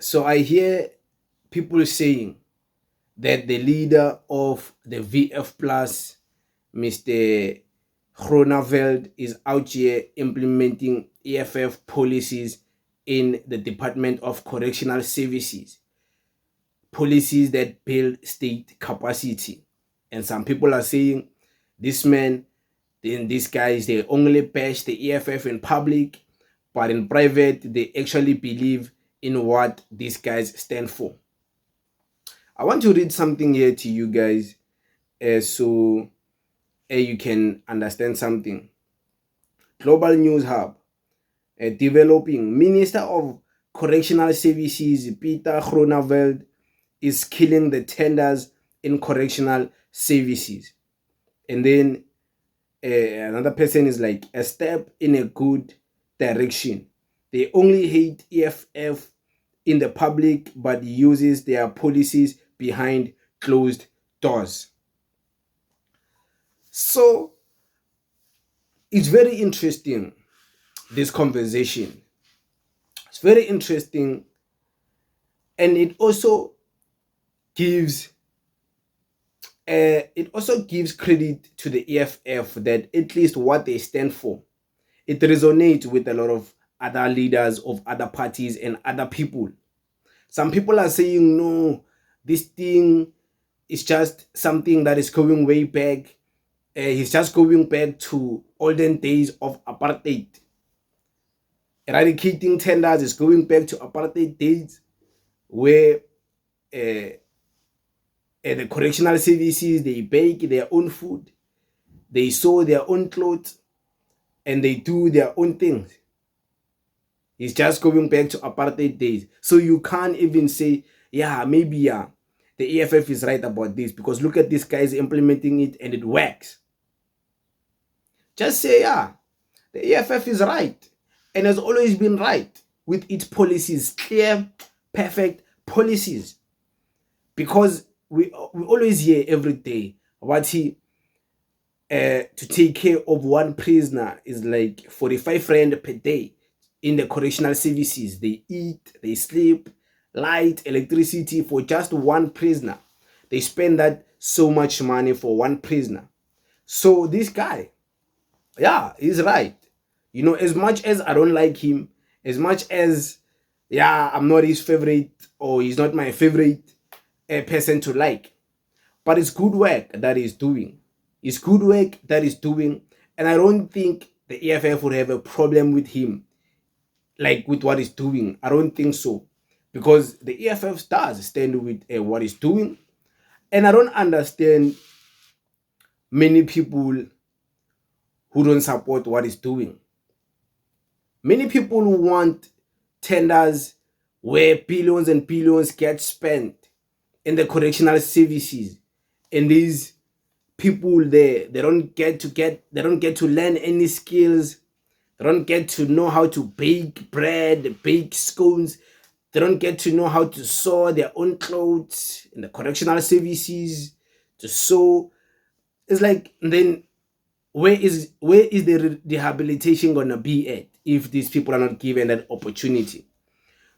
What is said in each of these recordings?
So I hear people saying that the leader of the VF Plus, Mr. Groneveld, is out here implementing EFF policies in the Department of Correctional Services, policies that build state capacity. And some people are saying this man, then these guys, they only bash the EFF in public, but in private, they actually believe in what these guys stand for. I want to read something here to you guys so you can understand something. Global News Hub, developing Minister of Correctional Services Peter Groneveld is killing the tenders in correctional services. And then another person is like, a step in a good direction. They only hate EFF in the public but uses their policies behind closed doors. So it's very interesting, this conversation. It's very interesting, and it also gives credit to the EFF that at least what they stand for, it resonates with a lot of other leaders of other parties and other people. Some people are saying, no, this thing is just something that is going way back. He's just going back to olden days of apartheid. Eradicating tenders is going back to apartheid days where the correctional services, they bake their own food, they sew their own clothes, and they do their own things. It's just going back to apartheid days. So you can't even say, yeah, maybe the EFF is right about this because look at these guys implementing it and it works. Just say, yeah, the EFF is right and has always been right with its policies, clear, perfect policies. Because we always hear every day what to take care of one prisoner is like 45 rand per day in the correctional services. They eat, they sleep, light, electricity for just one prisoner. They spend that so much money for one prisoner. So this guy, yeah, he's right. You know, as much as I don't like him, as much as, yeah, I'm not his favorite or he's not my favorite person to like, but it's good work that he's doing. It's good work that he's doing. And I don't think the EFF would have a problem with him, like with what he's doing. I don't think so. Because the EFF does stand with what he's doing. And I don't understand many people who don't support what he's doing. Many people who want tenders where billions and billions get spent in the correctional services, and these people there, they don't get to learn any skills. They don't get to know how to bake bread, bake scones. They don't get to know how to sew their own clothes in the correctional services, to sew. It's like, then where is the rehabilitation gonna be at if these people are not given that opportunity?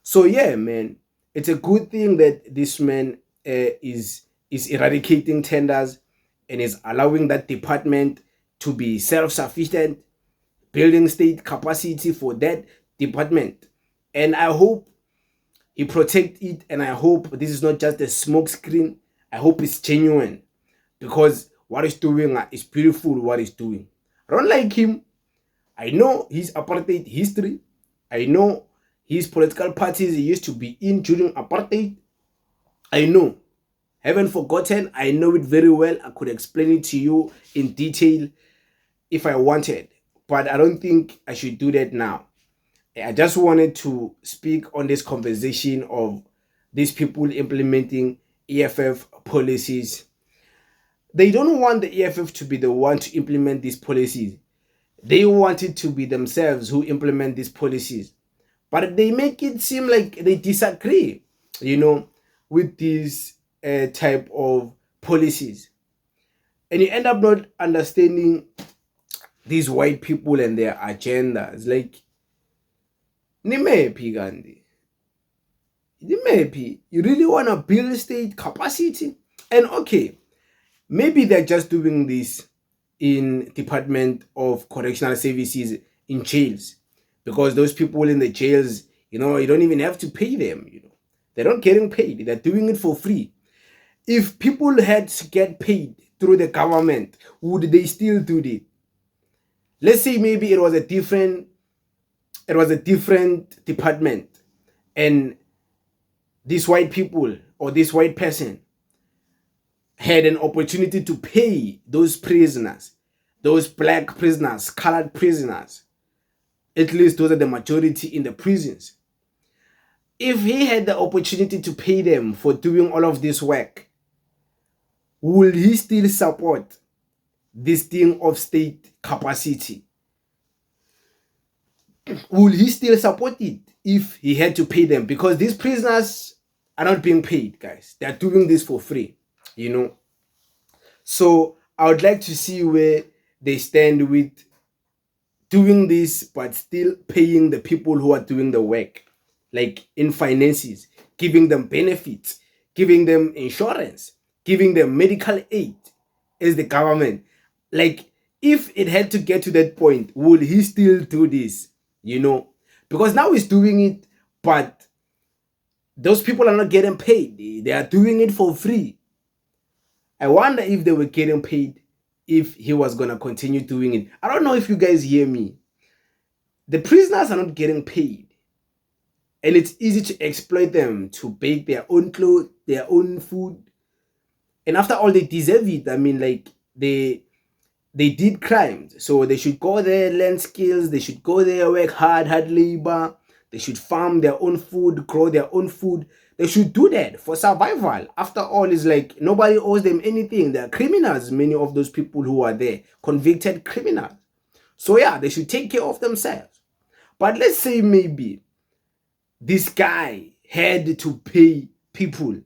So yeah, man, it's a good thing that this man is eradicating tenders and is allowing that department to be self-sufficient, building state capacity for that department. And I hope he protect it, and I hope this is not just a smoke screen. I hope it's genuine, because what he's doing is beautiful. What he's doing, I don't like him. I know his apartheid history. I know his political parties he used to be in during apartheid. I know. Haven't forgotten. I know it very well. I could explain it to you in detail if I wanted. But I don't think I should do that now. I just wanted to speak on this conversation of these people implementing EFF policies. They don't want the EFF to be the one to implement these policies. They want it to be themselves who implement these policies. But they make it seem like they disagree, with these type of policies. And you end up not understanding these white people and their agenda. It's like, nimephi kanti? maybe you really want to build state capacity. And okay, maybe they're just doing this in Department of Correctional Services in jails, because those people in the jails, you don't even have to pay them. They're not getting paid. They're doing it for free. If people had to get paid through the government, would they still do it? Let's say maybe it was a different department, and these white people or this white person had an opportunity to pay those prisoners, those black prisoners, colored prisoners. At least those are the majority in the prisons. If he had the opportunity to pay them for doing all of this work, will he still support this thing of state capacity? Will he still support it if he had to pay them? Because these prisoners are not being paid, guys. They're doing this for free, So I would like to see where they stand with doing this, but still paying the people who are doing the work, like in finances, giving them benefits, giving them insurance, giving them medical aid as the government. Like, if it had to get to that point, will he still do this? Because now he's doing it, but those people are not getting paid. They are doing it for free. I wonder if they were getting paid if he was going to continue doing it. I don't know if you guys hear me. The prisoners are not getting paid. And it's easy to exploit them, to bake their own clothes, their own food. And after all, they deserve it. I mean, like, they did crimes. So they should go there, learn skills. They should go there, work hard labor. They should farm their own food, grow their own food. They should do that for survival. After all, it's like nobody owes them anything. They're criminals, many of those people who are there, convicted criminals. So yeah, they should take care of themselves. But let's say maybe this guy had to pay people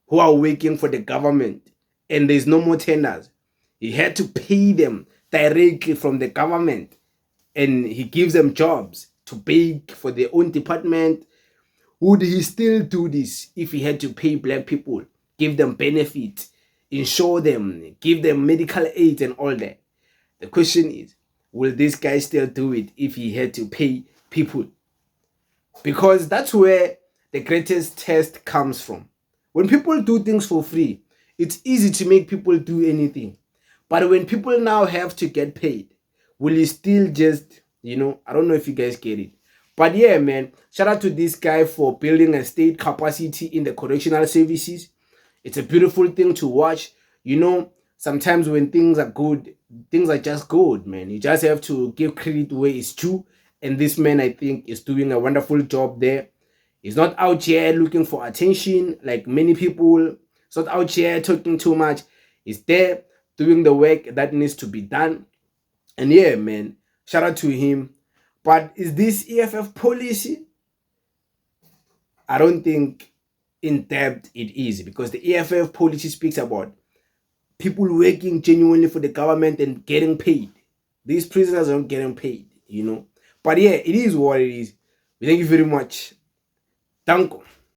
who are working for the government and there's no more tenders. He had to pay them directly from the government, and he gives them jobs to bake for their own department. Would he still do this if he had to pay black people, give them benefits, insure them, give them medical aid and all that? The question is, will this guy still do it if he had to pay people? Because that's where the greatest test comes from. When people do things for free, it's easy to make people do anything. But when people now have to get paid, will you still just, I don't know if you guys get it. But yeah, man, shout out to this guy for building a state capacity in the correctional services. It's a beautiful thing to watch. Sometimes when things are good, things are just good, man. You just have to give credit where it's due. And this man, I think, is doing a wonderful job there. He's not out here looking for attention like many people. He's not out here talking too much. He's there doing the work that needs to be done. And yeah, man, shout out to him. But is this EFF policy? I don't think in depth it is, because the EFF policy speaks about people working genuinely for the government and getting paid. These prisoners aren't getting paid, But yeah, it is what it is. Thank you very much. Danko.